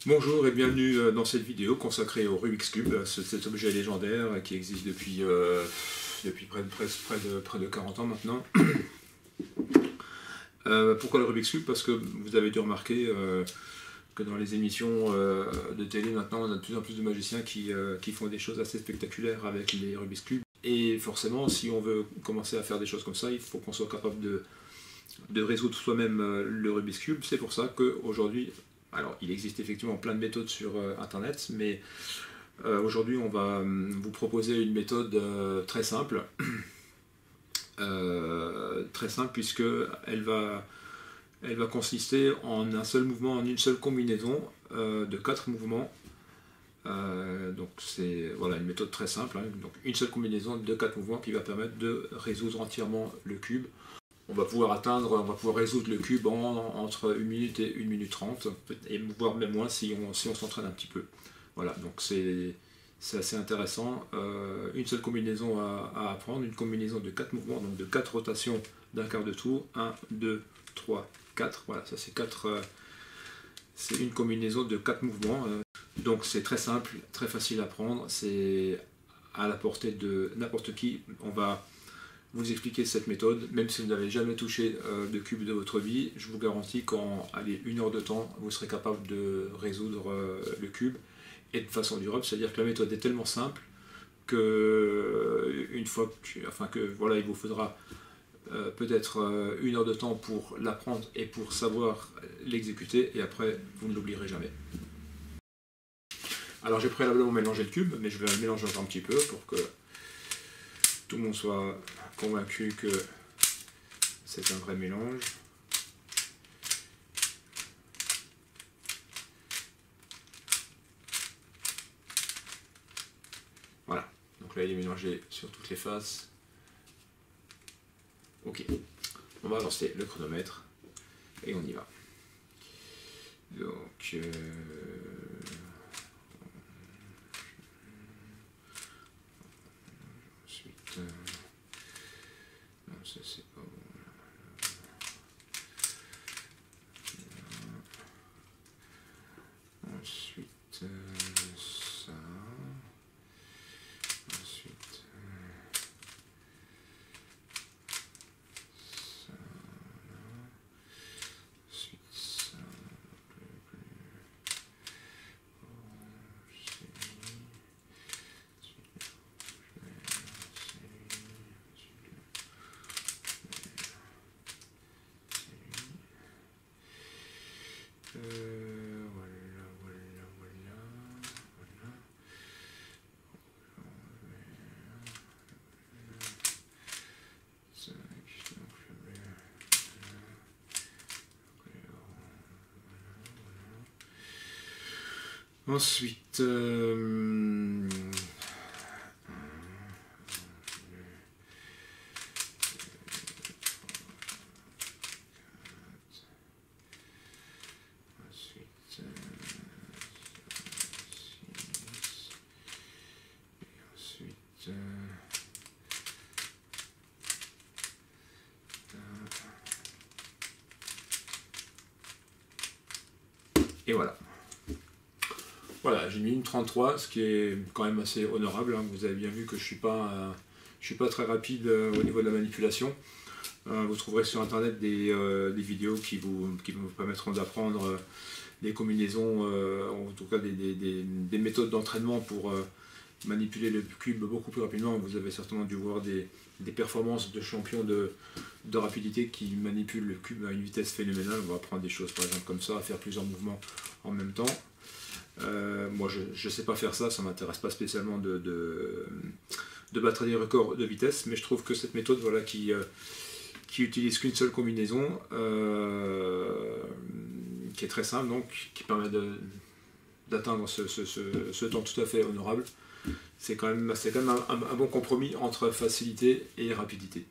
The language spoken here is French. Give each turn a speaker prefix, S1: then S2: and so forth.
S1: Bonjour et bienvenue dans cette vidéo consacrée au Rubik's Cube, cet objet légendaire qui existe depuis près de 40 ans maintenant. Pourquoi le Rubik's Cube? Parce que vous avez dû remarquer que dans les émissions de télé maintenant, on a de plus en plus de magiciens qui font des choses assez spectaculaires avec les Rubik's Cube. Et forcément, si on veut commencer à faire des choses comme ça, il faut qu'on soit capable de résoudre soi-même le Rubik's Cube. C'est pour ça qu'aujourd'hui, alors il existe effectivement plein de méthodes sur internet, mais aujourd'hui on va vous proposer une méthode très simple, puisque elle va consister en un seul mouvement, en une seule combinaison de 4 mouvements. Donc c'est voilà, une méthode très simple, hein. Donc une seule combinaison de 4 mouvements qui va permettre de résoudre entièrement le cube. On va pouvoir résoudre le cube entre 1 minute et 1 minute 30, et voire même moins si on s'entraîne un petit peu. Voilà, donc c'est assez intéressant. Une seule combinaison à apprendre, une combinaison de 4 mouvements, donc de 4 rotations d'un quart de tour. 1, 2, 3, 4. Voilà, ça c'est une combinaison de 4 mouvements. Donc c'est très simple, très facile à apprendre, c'est à la portée de n'importe qui. On va vous expliquer cette méthode, même si vous n'avez jamais touché de cube de votre vie, je vous garantis qu'en 1 heure de temps, vous serez capable de résoudre le cube, et de façon durable. C'est-à-dire que la méthode est tellement simple que une fois voilà, il vous faudra peut-être 1 heure de temps pour l'apprendre et pour savoir l'exécuter, et après vous ne l'oublierez jamais. Alors j'ai préalablement mélangé le cube, mais je vais le mélanger encore un petit peu pour que tout le monde soit convaincu que c'est un vrai mélange. Voilà, donc là il est mélangé sur toutes les faces. Ok, on va lancer le chronomètre et on y va. Donc ensuite non, ça c'est pas bon. Ensuite ça, ensuite ça, ensuite ça, ensuite et voilà. Voilà, j'ai mis une 33, ce qui est quand même assez honorable, hein. Vous avez bien vu que je suis pas très rapide au niveau de la manipulation. Vous trouverez sur internet des vidéos qui vous permettront d'apprendre des combinaisons, en tout cas des méthodes d'entraînement pour manipuler le cube beaucoup plus rapidement. Vous avez certainement dû voir des performances de champions de rapidité qui manipulent le cube à une vitesse phénoménale. On va apprendre des choses par exemple comme ça, à faire plusieurs mouvements en même temps. Moi je ne sais pas faire ça, ça ne m'intéresse pas spécialement de battre des records de vitesse, mais je trouve que cette méthode, voilà, qui utilise qu'une seule combinaison, qui est très simple, donc qui permet d'atteindre ce temps tout à fait honorable, c'est quand même un bon compromis entre facilité et rapidité.